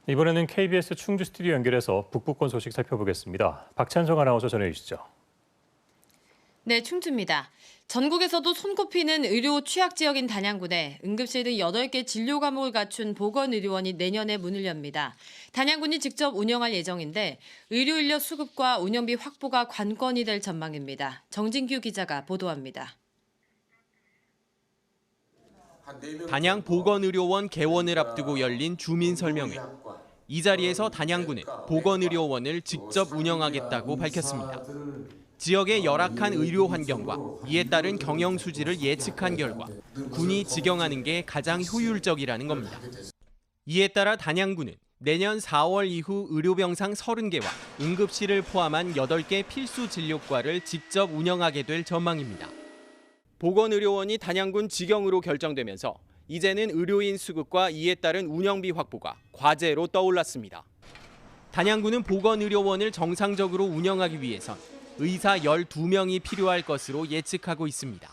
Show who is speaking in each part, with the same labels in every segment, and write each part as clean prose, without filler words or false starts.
Speaker 1: 이번에는 KBS 충주 스튜디오 연결해서 북부권 소식 살펴보겠습니다. 박찬정 아나운서 전해 주시죠.
Speaker 2: 네, 충주입니다. 전국에서도 손꼽히는 의료 취약 지역인 단양군에 응급실 등 8개 진료 과목을 갖춘 보건의료원이 내년에 문을 엽니다. 단양군이 직접 운영할 예정인데 의료 인력 수급과 운영비 확보가 관건이 될 전망입니다. 정진규 기자가 보도합니다.
Speaker 3: 단양 보건의료원 개원을 앞두고 열린 주민 설명회. 이 자리에서 단양군은 보건의료원을 직접 운영하겠다고 밝혔습니다. 지역의 열악한 의료 환경과 이에 따른 경영 수지를 예측한 결과 군이 직영하는 게 가장 효율적이라는 겁니다. 이에 따라 단양군은 내년 4월 이후 의료병상 30개와 응급실을 포함한 8개 필수 진료과를 직접 운영하게 될 전망입니다. 보건의료원이 단양군 직영으로 결정되면서 이제는 의료인 수급과 이에 따른 운영비 확보가 과제로 떠올랐습니다. 단양군은 보건의료원을 정상적으로 운영하기 위해선 의사 12명이 필요할 것으로 예측하고 있습니다.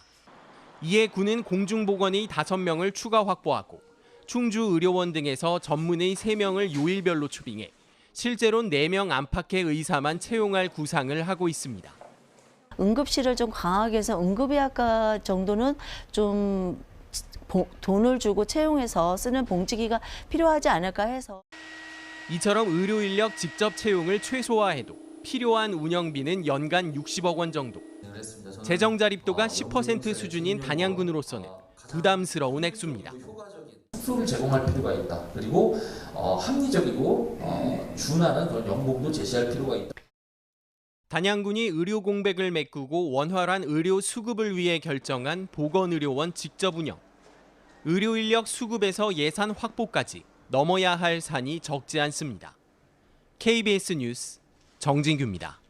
Speaker 3: 이에 군은 공중보건의 5명을 추가 확보하고 충주의료원 등에서 전문의 3명을 요일별로 초빙해 실제로는 4명 안팎의 의사만 채용할 구상을 하고 있습니다.
Speaker 4: 응급실을 좀 강하게 해서 응급의학과 정도는 좀 돈을 주고 채용해서 쓰는 봉지기가 필요하지 않을까 해서.
Speaker 3: 이처럼 의료 인력 직접 채용을 최소화해도 필요한 운영비는 연간 60억 원 정도. 재정 자립도가 10% 수준인 단양군으로서는 부담스러운 액수입니다.
Speaker 5: 숙소를 제공할 필요가 있다. 그리고 합리적이고 준하는 그런 연봉도 제시할 필요가 있다.
Speaker 3: 단양군이 의료 공백을 메꾸고 원활한 의료 수급을 위해 결정한 보건의료원 직접 운영. 의료 인력 수급에서 예산 확보까지 넘어야 할 산이 적지 않습니다. KBS 뉴스 정진규입니다.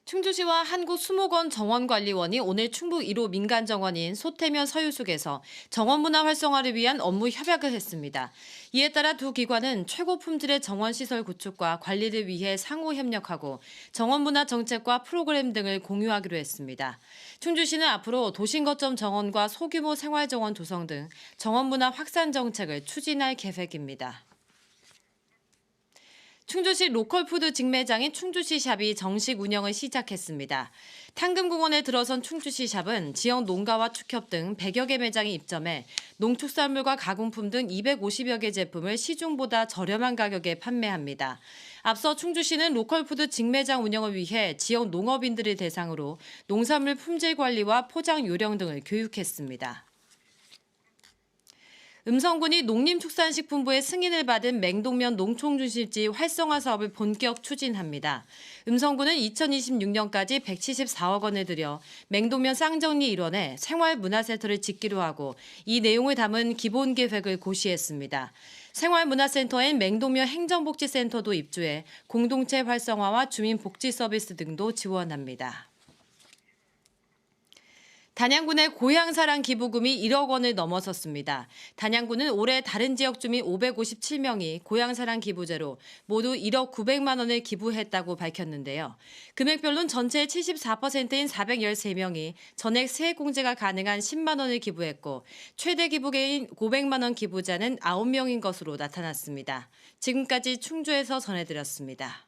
Speaker 2: 충주시와 한국수목원 정원관리원이 오늘 충북 1호 민간정원인 소태면 서유숙에서 정원문화 활성화를 위한 업무 협약을 했습니다. 이에 따라 두 기관은 최고 품질의 정원시설 구축과 관리를 위해 상호 협력하고 정원문화 정책과 프로그램 등을 공유하기로 했습니다. 충주시는 앞으로 도심거점 정원과 소규모 생활정원 조성 등 정원문화 확산 정책을 추진할 계획입니다. 충주시 로컬푸드 직매장인 충주시샵이 정식 운영을 시작했습니다. 탕금공원에 들어선 충주시샵은 지역 농가와 축협 등 100여 개 매장이 입점해 농축산물과 가공품 등 250여 개 제품을 시중보다 저렴한 가격에 판매합니다. 앞서 충주시는 로컬푸드 직매장 운영을 위해 지역 농업인들을 대상으로 농산물 품질 관리와 포장 요령 등을 교육했습니다. 음성군이 농림축산식품부의 승인을 받은 맹동면 농촌중심지 활성화 사업을 본격 추진합니다. 음성군은 2026년까지 174억 원을 들여 맹동면 쌍정리 일원에 생활문화센터를 짓기로 하고 이 내용을 담은 기본계획을 고시했습니다. 생활문화센터엔 맹동면 행정복지센터도 입주해 공동체 활성화와 주민복지 서비스 등도 지원합니다. 단양군의 고향사랑 기부금이 1억 원을 넘어섰습니다. 단양군은 올해 다른 지역 주민 557명이 고향사랑 기부제로 모두 1억 900만 원을 기부했다고 밝혔는데요. 금액별로는 전체의 74%인 413명이 전액 세액공제가 가능한 10만 원을 기부했고 최대 기부계인 500만 원 기부자는 9명인 것으로 나타났습니다. 지금까지 충주에서 전해드렸습니다.